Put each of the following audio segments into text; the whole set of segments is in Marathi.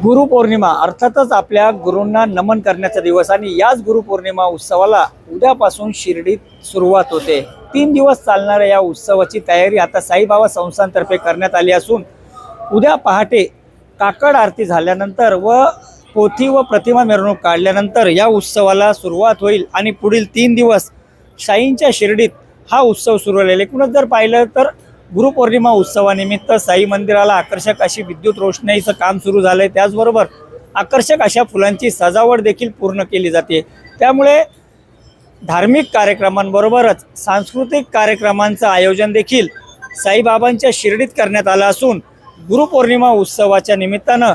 गुरुपौर्णिमा अर्थातच आपल्या गुरूंना नमन करण्याचा दिवस आणि याच गुरुपौर्णिमा उत्सवाला उद्यापासून शिर्डीत सुरुवात होते। 3 दिवस चालणाऱ्या या उत्सवाची तयारी आता साईबाबा संस्थांतर्फे करण्यात आली असून उद्या पहाटे काकड आरती झाल्यानंतर व पोथी व प्रतिमा मिरवणूक काढल्यानंतर या उत्सवाला सुरुवात होईल आणि पुढील 3 दिवस साईंच्या शिर्डीत हा उत्सव सुरू राहील। एकूणच जर पाहिलं तर गुरुपौर्णिमा उत्सवानिमित्त साई मंदिराला आकर्षक अशी विद्युत रोषणाईचं काम सुरू झालंय। त्याचबरोबर आकर्षक अशा फुलांची सजावट देखील पूर्ण केली जाते। त्यामुळे धार्मिक कार्यक्रमांबरोबरच सांस्कृतिक कार्यक्रमांचं आयोजन देखील साईबाबांच्या शिर्डीत करण्यात आलं असून गुरुपौर्णिमा उत्सवाच्या निमित्तानं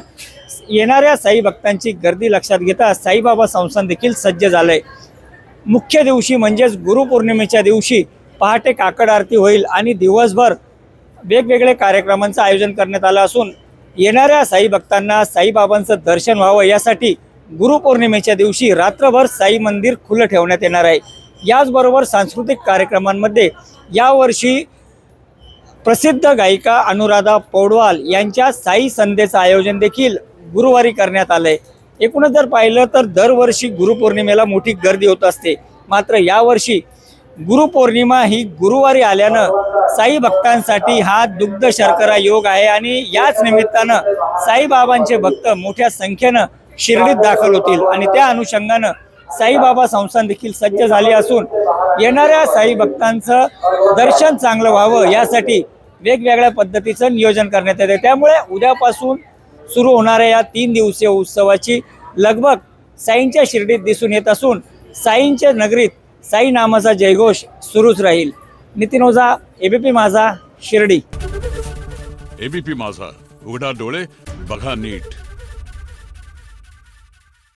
येणाऱ्या साई भक्तांची गर्दी लक्षात घेता साईबाबा संस्थान देखील सज्ज झालंय। मुख्य दिवशी म्हणजेच गुरुपौर्णिमेच्या दिवशी पहाटे काकड आरती होईल आणि दिवसभर वेगवेगळे कार्यक्रमांचं आयोजन करण्यात आलं असून येणाऱ्या साई भक्तांना साईबाबांचं दर्शन व्हावं यासाठी गुरुपौर्णिमेच्या दिवशी रात्रभर साई मंदिर खुलं ठेवण्यात येणार आहे। याचबरोबर सांस्कृतिक कार्यक्रमांमध्ये यावर्षी प्रसिद्ध गायिका अनुराधा पौडवाल यांच्या साई संध्येचं आयोजन देखील गुरुवारी करण्यात आलंय। एकूणच जर पाहिलं तर दरवर्षी गुरुपौर्णिमेला मोठी गर्दी होत असते, मात्र यावर्षी गुरुपौर्णिमा ही गुरुवारी आल्यानं साई भक्तांसाठी हा दुग्ध शर्करा योग आहे आणि याच निमित्तानं साईबाबांचे भक्त मोठ्या संख्येनं शिर्डीत दाखल होतील आणि त्या अनुषंगानं साईबाबा संस्थान देखील सज्ज झाले असून येणाऱ्या साई भक्तांचं दर्शन चांगलं व्हावं यासाठी वेगवेगळ्या पद्धतीचं नियोजन करण्यात येते। त्यामुळे उद्यापासून सुरू होणाऱ्या या 3 दिवसीय उत्सवाची लगबग साईंच्या शिर्डीत दिसून येत असून साईंच्या नगरीत साई नामाचा जयघोष सुरूच राहील। नितीन ओझा, एबीपी माझा, शिर्डी। एबीपी माझा, उघडा डोळे बघा नीट।